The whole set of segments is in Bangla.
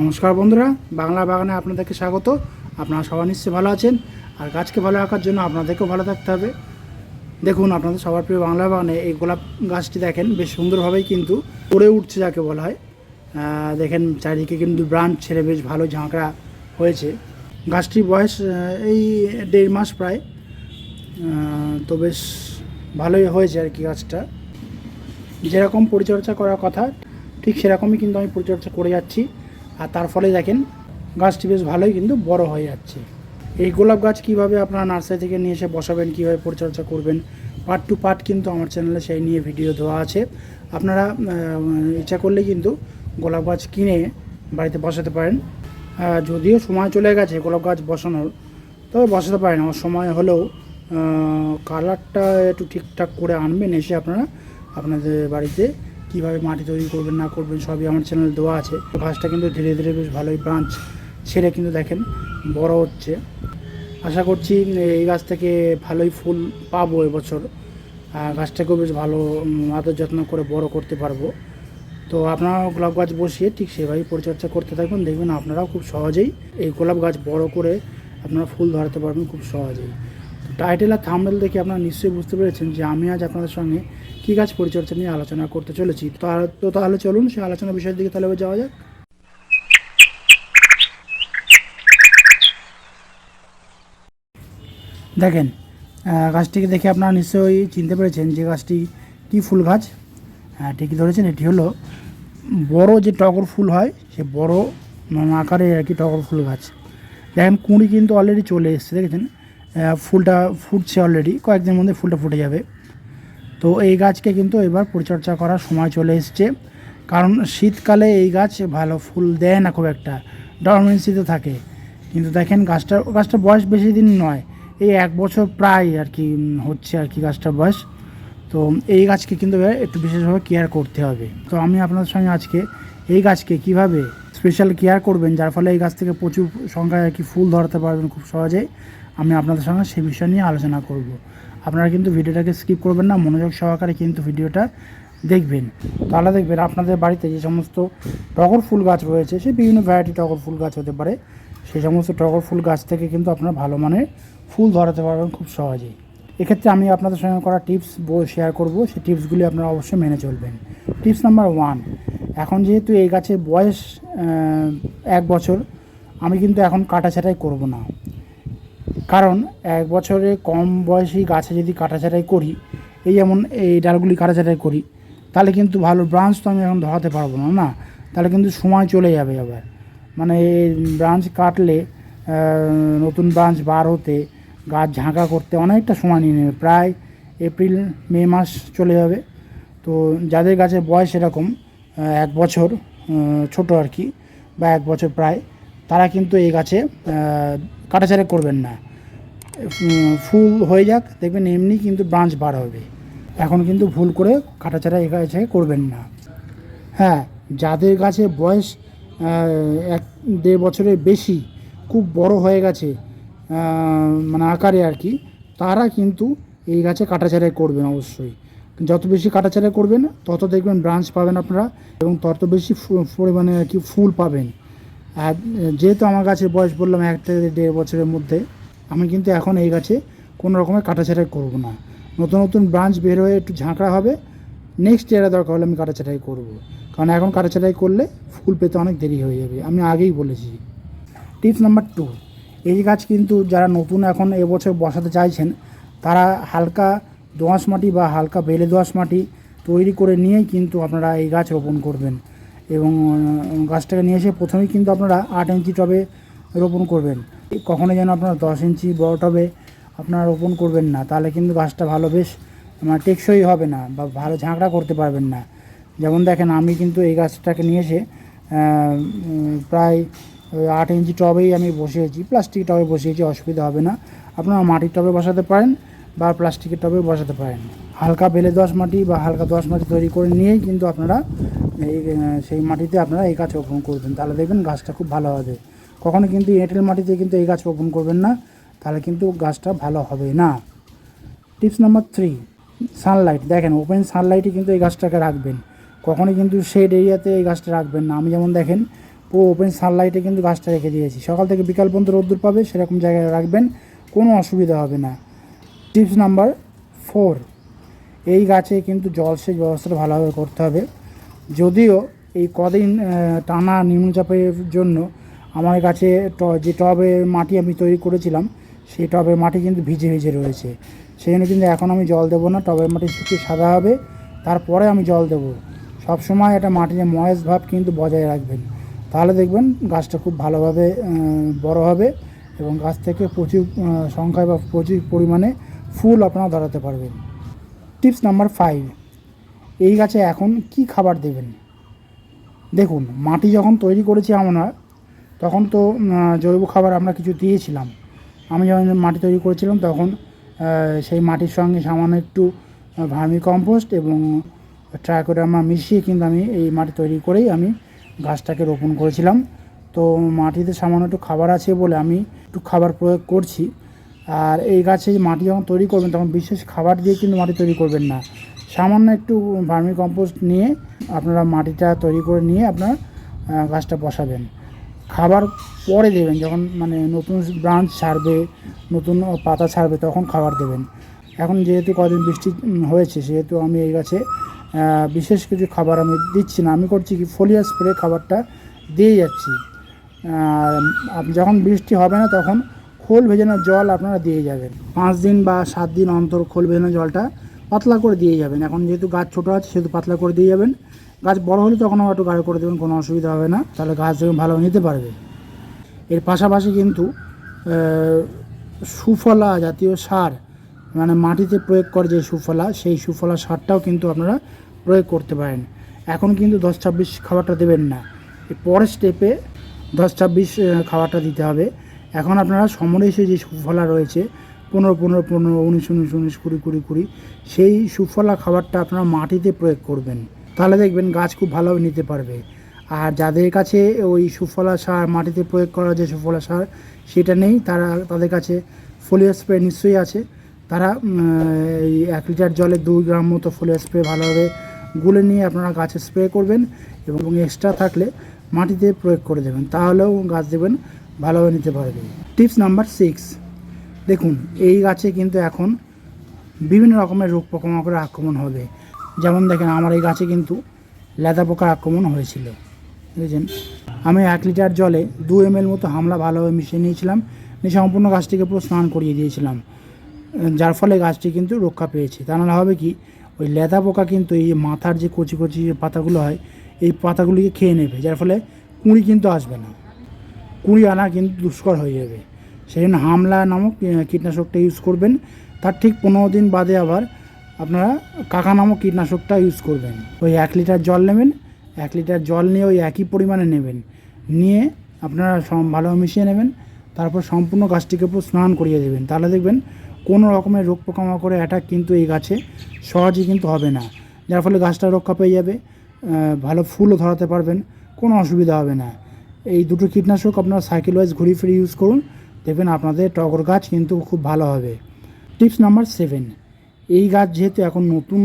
নমস্কার বন্ধুরা, বাংলা বাগানে আপনাদেরকে স্বাগত। আপনারা সবাই নিশ্চয়ই ভালো আছেন, আর গাছকে ভালো রাখার জন্য আপনাদেরকেও ভালো থাকতে হবে। দেখুন, আপনাদের সবার প্রিয় বাংলা বাগানে এই গোলাপ গাছটি দেখেন বেশ সুন্দরভাবেই কিন্তু গড়ে উঠছে, যাকে বলা হয়। দেখেন চারিদিকে কিন্তু ব্রাঞ্চ ছেড়ে বেশ ভালো ঝাঁকড়া হয়েছে। গাছটির বয়স এই 1.5 মাস প্রায়। তো বেশ ভালোই হয়েছে আর কি। গাছটা যেরকম পরিচর্যা করার কথা ঠিক সেরকমই কিন্তু আমি পরিচর্যা করে যাচ্ছি, আর তার ফলে দেখেন গাছটি বেশ ভালোই কিন্তু বড় হয়ে যাচ্ছে। এই গোলাপ গাছ কীভাবে আপনারা নার্সারি থেকে নিয়ে এসে বসাবেন, কীভাবে পরিচর্যা করবেন, পার্ট টু পার্ট কিন্তু আমার চ্যানেলে সেই নিয়ে ভিডিও দেওয়া আছে। আপনারা ইচ্ছা করলে কিন্তু গোলাপ গাছ কিনে বাড়িতে বসাতে পারেন। যদিও সময় চলে গেছে গোলাপ গাছ বসানোর, তবে বসাতে পারেন। আমার সময় হলেও কালারটা একটু ঠিকঠাক করে আনবেন এসে আপনারা আপনাদের বাড়িতে। কীভাবে মাটি তৈরি করবেন না করবেন সবই আমার চ্যানেলে দেওয়া আছে। গাছটা কিন্তু ধীরে ধীরে বেশ ভালোই ব্রাঞ্চ ছেড়ে কিন্তু দেখেন বড় হচ্ছে। আশা করছি এই গাছ থেকে ভালোই ফুল পাবো এবছর। গাছটাকেও বেশ ভালো আদর যত্ন করে বড় করতে পারবো। তো আপনারা গোলাপ গাছ বসিয়ে ঠিক সেভাবেই পরিচর্যা করতে থাকুন, দেখবেন আপনারাও খুব সহজেই এই গোলাপ গাছ বড় করে আপনারা ফুল ধরাতে পারবেন খুব সহজেই। টাইটেল আর থাম্বনেল দেখে আপনারা নিশ্চয়ই বুঝতে পেরেছেন যে আমি আজ আপনাদের সঙ্গে কী গাছ পরিচর্যা নিয়ে আলোচনা করতে চলেছি। তো তাহলে চলুন সেই আলোচনা বিষয়ের দিকে তাহলে যাওয়া যাক। দেখেন, গাছটিকে দেখে আপনারা নিশ্চয়ই চিনতে পেরেছেন যে গাছটি কী ফুল গাছ। ঠিকই ধরেছেন, এটি হলো বড় যে টগর ফুল হয় সে বড় আকারে আর কি টগর ফুল গাছ। দেখেন কুঁড়ি কিন্তু অলরেডি চলে এসছে, দেখেছেন ফুলটা ফুটছে অলরেডি, কয়েকদিনের মধ্যে ফুলটা ফুটে যাবে। তো এই গাছকে কিন্তু এবার পরিচর্যা করার সময় চলে এসছে, কারণ শীতকালে এই গাছ ভালো ফুল দেয় না খুব একটা, ডরমেন্সিতে থাকে। কিন্তু দেখেন গাছটার বয়স বেশি দিন নয়, এই 1 বছর প্রায় আর কি হচ্ছে আর কি গাছটার বয়স। তো এই গাছকে কিন্তু একটু বিশেষভাবে কেয়ার করতে হবে। তো আমি আপনাদের সঙ্গে আজকে এই গাছকে কিভাবে স্পেশাল কেয়ার করবেন যার ফলে এই গাছ থেকে প্রচুর সংখ্যায় আর কি ফুল ধরাতে পারবেন খুব সহজেই, আমি আপনাদের সঙ্গে সেই বিষয় নিয়ে আলোচনা করব। আপনারা কিন্তু ভিডিওটাকে স্কিপ করবেন না, মনোযোগ সহকারে কিন্তু ভিডিওটা দেখবেন। তাহলে দেখবেন আপনাদের বাড়িতে যে সমস্ত টগর ফুল গাছ রয়েছে, সে বিভিন্ন ভ্যারাইটি টগর ফুল গাছ হতে পারে, সেই সমস্ত টগর ফুল গাছ থেকে কিন্তু আপনারা ভালো মানের ফুল ধরাতে পারবেন খুব সহজেই। এক্ষেত্রে আমি আপনাদের সঙ্গে করা টিপস শেয়ার করব, সেই টিপসগুলি আপনারা অবশ্যই মেনে চলবেন। টিপস নাম্বার 1, এখন যেহেতু এই গাছের বয়স 1 বছর, আমি কিন্তু এখন কাটাছাঁটাই করব না। কারণ 1 বছরে কম বয়সী গাছে যদি কাটাছাঁটাই করি, এই যেমন এই ডালগুলি কাটাছাঁটাই করি, তাহলে কিন্তু ভালো ব্রাঞ্চ তো আমি এখন ধরাতে পারবো না, না তাহলে কিন্তু সময় চলে যাবে আবার। মানে এই ব্রাঞ্চ কাটলে নতুন ব্রাঞ্চ বার হতে, গাছ ঝাঁকা করতে অনেকটা সময় নিয়ে নেবে, প্রায় এপ্রিল মে মাস চলে যাবে। তো যাদের গাছের বয়স এরকম 1 বছর ছোট আর কি, বা 1 বছর প্রায়, তারা কিন্তু এই গাছে কাটাছাঁটা করবেন না। ফুল হয়ে যাক, দেখবেন এমনি কিন্তু ব্রাঞ্চ বার হবে। এখন কিন্তু ভুল করে কাটাছাঁটা এই গাছে করবেন না। হ্যাঁ, যাদের গাছে বয়স 1-1.5 বছরের বেশি, খুব বড় হয়ে গেছে মানে আকারে আর কি, তারা কিন্তু এই গাছে কাটাছাঁটাই করবেন অবশ্যই। যত বেশি কাটাছাঁটা করবেন তত দেখবেন ব্রাঞ্চ পাবেন আপনারা, এবং তত বেশি পরিমাণে আর কি ফুল পাবেন। আর যেহেতু আমার গাছের বয়স বললাম 1 থেকে 1.5 বছরের মধ্যে, আমি কিন্তু এখন এই গাছে কোনো রকমের কাটাছাঁটাই করব না। নতুন নতুন ব্রাঞ্চ বের হয়ে একটু ঝাঁকড়া হবে, নেক্সট ইয়ারে দরকার হলে আমি কাটাছাঁটাই করব, কারণ এখন কাটাছাঁটাই করলে ফুল পেতে অনেক দেরি হয়ে যাবে, আমি আগেই বলেছি। টিপস নাম্বার 2, এই গাছ কিন্তু যারা নতুন এখন এবছর বসাতে চাইছেন, তারা হালকা দোআঁশ মাটি বা হালকা বেলে দোআঁশ মাটি তৈরি করে নিয়েই কিন্তু আপনারা এই গাছ রোপণ করবেন। এবং গাছটাকে নিয়ে এসে প্রথমেই কিন্তু আপনারা 8 ইঞ্চি টবে রোপণ করবেন। কখনো যেন আপনারা 10 ইঞ্চি বড় টবে আপনারা রোপণ করবেন না, তাহলে কিন্তু গাছটা ভালো বেশ টেকসই হবে না বা ভালো ঝাঁকড়া করতে পারবেন না। যেমন দেখেন, আমি কিন্তু এই গাছটাকে নিয়ে এসে প্রায় 8 ইঞ্চি টবেই আমি বসিয়েছি, প্লাস্টিক টবে বসিয়েছি, অসুবিধা হবে না। আপনারা মাটির টবে বসাতে পারেন বা প্লাস্টিকের টবে বসাতে পারেন। হালকা বেলে দোআঁশ মাটি বা হালকা দোআঁশ মাটি তৈরি করে নিয়েই কিন্তু আপনারা সেই মাটিতে আপনারা এই গাছ রোপণ করবেন, তাহলে দেখবেন গাছটা খুব ভালো হবে। কখনো কিন্তু এঁটেল মাটিতে কিন্তু এই গাছ রোপণ করবেন না, তাহলে কিন্তু গাছটা ভালো হবে না। Tips number 3, Sunlight. দেখেন, ওপেন সানলাইটে কিন্তু এই গাছটাকে রাখবেন, কখনোই কিন্তু শেড এরিয়াতে এই গাছটা রাখবেন না। আমি যেমন দেখেন ওপেন সানলাইটে কিন্তু গাছটা রেখে দিয়েছি। সকাল থেকে বিকাল পর্যন্ত রোদ্দুর পাবে, সেরকম জায়গায় রাখবেন, কোনো অসুবিধা হবে না। টিপস নাম্বার 4, এই গাছে কিন্তু জলসেচ ব্যবস্থাটা ভালোভাবে করতে হবে। যদিও এই কদিন টানা নিম্নচাপের জন্য আমার কাছে যে টবের মাটি আমি তৈরি করেছিলাম, সেই টবের মাটি কিন্তু ভিজে ভিজে রয়েছে। সেই জন্য কিন্তু এখন আমি জল দেবো না, টবের মাটি শুকিয়ে সাদা হবে, তারপরে আমি জল দেবো। সবসময় একটা মাটির ময়েস্ট ভাব কিন্তু বজায় রাখবেন, তাহলে দেখবেন গাছটা খুব ভালোভাবে বড় হবে এবং গাছ থেকে প্রচুর সংখ্যায় বা প্রচুর পরিমাণে ফুল আপনারা ধরাতে পারবেন। টিপস নাম্বার 5, এই গাছে এখন কি খাবার দেবেন। দেখুন, মাটি যখন তৈরি করেছি আমরা, তখন তো জৈব খাবার আমরা কিছু দিয়েছিলাম। আমি যখন মাটি তৈরি করেছিলাম তখন সেই মাটির সঙ্গে সামান্য একটু ভার্মি কম্পোস্ট এবং ট্রাইকোডার্মা মিশিয়ে কিন্তু আমি এই মাটি তৈরি করেই আমি গাছটাকে রোপণ করেছিলাম। তো মাটিতে সামান্য একটু খাবার আছে বলে আমি একটু খাবার প্রয়োগ করছি। আর এই গাছে মাটি যখন তৈরি করবেন তখন বিশেষ খাবার দিয়ে কিন্তু মাটি তৈরি করবেন না, সামান্য একটু ভার্মি কম্পোস্ট নিয়ে আপনারা মাটিটা তৈরি করে নিয়ে আপনার গাছটা বসাবেন। খাবার পরে দেবেন, যখন মানে নতুন ব্রাঞ্চ ছাড়বে, নতুন পাতা ছাড়বে, তখন খাবার দেবেন। এখন যেহেতু কদিন বৃষ্টি হয়েছে, সেহেতু আমি এই গাছে বিশেষ কিছু খাবার আমি দিচ্ছি না। আমি করছি কি, ফোলিয়ার স্প্রে খাবারটা দিয়ে যাচ্ছি। যখন বৃষ্টি হবে না তখন খোল ভেজানো জল আপনারা দিয়ে যাবেন। 5 দিন বা 7 দিন অন্তর খোল ভেজানো জলটা পাতলা করে দিয়ে যাবেন। এখন যেহেতু গাছ ছোটো আছে সেহেতু পাতলা করে দিয়ে যাবেন। গাছ বড় হলে তখন আবার একটু গাঢ় করে দেবেন, কোনো অসুবিধা হবে না, তাহলে গাছ দেখবেন ভালো নিতে পারবে। এর পাশাপাশি কিন্তু সুফলা জাতীয় সার, মানে মাটিতে প্রয়োগ করে যে সুফলা, সেই সুফলা সারটাও কিন্তু আপনারা প্রয়োগ করতে পারেন। এখন কিন্তু 10-26 খাবারটা দেবেন না, এর পরের স্টেপে 10-26 খাবারটা দিতে হবে। এখন আপনারা সমরেশে যে সুফলা রয়েছে 15-15-15, 19-19, 20-20, সেই সুফলা খাবারটা আপনারা মাটিতে প্রয়োগ করবেন, তাহলে দেখবেন গাছ খুব ভালোভাবে নিতে পারবে। আর যাদের কাছে ওই সুফলা সার, মাটিতে প্রয়োগ করা যে সুফলা সার সেটা নেই, তাদের কাছে ফোলিয়ার স্প্রে নিশ্চয়ই আছে। তারা এই 1 লিটার জলে 2 গ্রাম মতো ফোলিয়ার স্প্রে ভালোভাবে গুলে নিয়ে আপনারা গাছে স্প্রে করবেন এবং এক্সট্রা থাকলে মাটিতে প্রয়োগ করে দেবেন, তাহলেও গাছ দেবেন ভালোভাবে নিতে পারবে। টিপস নাম্বার 6, দেখুন, এই গাছে কিন্তু এখন বিভিন্ন রকমের রোগ পোকামাকড়ের আক্রমণ হবে। যেমন দেখেন, আমার এই গাছে কিন্তু লেদা পোকার আক্রমণ হয়েছিল, বুঝেছেন। আমি 1 লিটার জলে 2 ml মতো হামলা ভালোভাবে মিশিয়ে নিয়েছিলাম, নিয়ে সম্পূর্ণ গাছটিকে পুরো স্নান করিয়ে দিয়েছিলাম, যার ফলে গাছটি কিন্তু রক্ষা পেয়েছে। তা নাহলে হবে কি, ওই লেদা পোকা কিন্তু এই মাথার যে কচি কচি পাতাগুলো হয়, এই পাতাগুলিকে খেয়ে নেবে, যার ফলে কুঁড়ি কিন্তু আসবে না, কুঁড়ি আনা কিন্তু দুষ্কর হয়ে যাবে। সেই জন্য হামলা নামক কীটনাশকটা ইউজ করবেন। তার ঠিক 15 দিন বাদে আবার আপনারা কাকা নামক কীটনাশকটা ইউজ করবেন। ওই 1 লিটার জল নেবেন, 1 লিটার জল নিয়ে ওই একই পরিমাণে নেবেন, নিয়ে আপনারা ভালোভাবে মিশিয়ে নেবেন, তারপর সম্পূর্ণ গাছটিকে পুরো স্নান করিয়ে দেবেন, তাহলে দেখবেন কোনো রকমের রোগ পোকামাকড়ের অ্যাটাক কিন্তু এই গাছে সহজেই কিন্তু হবে না, যার ফলে গাছটা রক্ষা পেয়ে যাবে, ভালো ফুলও ধরাতে পারবেন, কোনো অসুবিধা হবে না। এই দুটো কীটনাশক আপনারা সাইকেল ওয়াইজ ঘুরিয়ে ফিরে ইউজ করুন, দেখবেন আপনাদের টগর গাছ কিন্তু খুব ভালো হবে। টিপস নাম্বার 7, এই গাছ যেহেতু এখন নতুন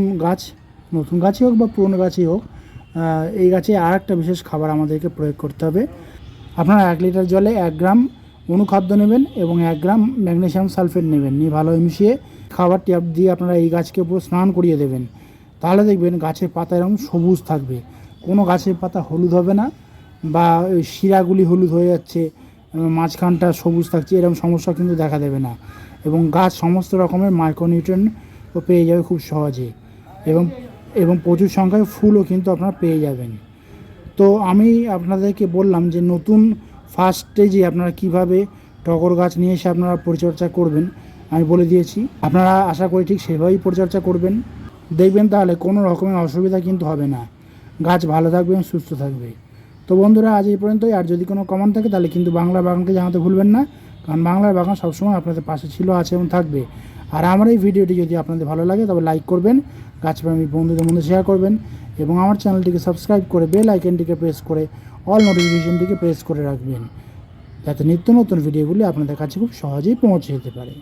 গাছই হোক বা পুরনো গাছই হোক, এই গাছে আর একটা বিশেষ খাবার আমাদেরকে প্রয়োগ করতে হবে। আপনারা 1 লিটার জলে 1 গ্রাম অনুখাদ্য নেবেন এবং 1 গ্রাম ম্যাগনেসিয়াম সালফেট নেবেন, নিয়ে ভালোভাবে মিশিয়ে খাবারটি দিয়ে আপনারা এই গাছকে পুরো স্নান করিয়ে দেবেন, তাহলে দেখবেন গাছের পাতা এরকম সবুজ থাকবে, কোনো গাছের পাতা হলুদ হবে না, বা শিরাগুলি হলুদ হয়ে যাচ্ছে, মাঝখানটা সবুজ থাকছে, এরকম সমস্যা কিন্তু দেখা দেবে না, এবং গাছ সমস্ত রকমের মাইক্রোনিউট্রিয়েন্টও পেয়ে যাবে খুব সহজে, এবং প্রচুর সংখ্যায় ফুলও কিন্তু আপনারা পেয়ে যাবেন। তো আমি আপনাদেরকে বললাম যে নতুন ফার্স্ট স্টেজে আপনারা কীভাবে টগর গাছ নিয়ে এসে আপনারা পরিচর্যা করবেন আমি বলে দিয়েছি। আপনারা আশা করি ঠিক সেভাবেই পরিচর্যা করবেন, দেখবেন তাহলে কোনো রকমের অসুবিধা কিন্তু হবে না, গাছ ভালো থাকবে এবং সুস্থ থাকবে। তো বন্ধুরা, আজ এই পর্যন্তই। আর যদি কোনো কমেন্ট থাকে তাহলে কিন্তু বাংলা বাগানকে জানাতে ভুলবেন না, কারণ বাংলার বাগান সবসময় আপনাদের পাশে ছিল, আছে এবং থাকবে। আর আমার এই ভিডিওটি যদি আপনাদের ভালো লাগে তবে লাইক করবেন, গাছপ্রেমী বন্ধুদের মধ্যে শেয়ার করবেন, এবং আমার চ্যানেলটিকে সাবস্ক্রাইব করে বেল আইকনটিকে প্রেস করে অল নোটিফিকেশনটিকে প্রেস করে রাখবেন, যাতে নিত্য নতুন ভিডিওগুলি আপনাদের কাছে খুব সহজেই পৌঁছে যেতে পারে।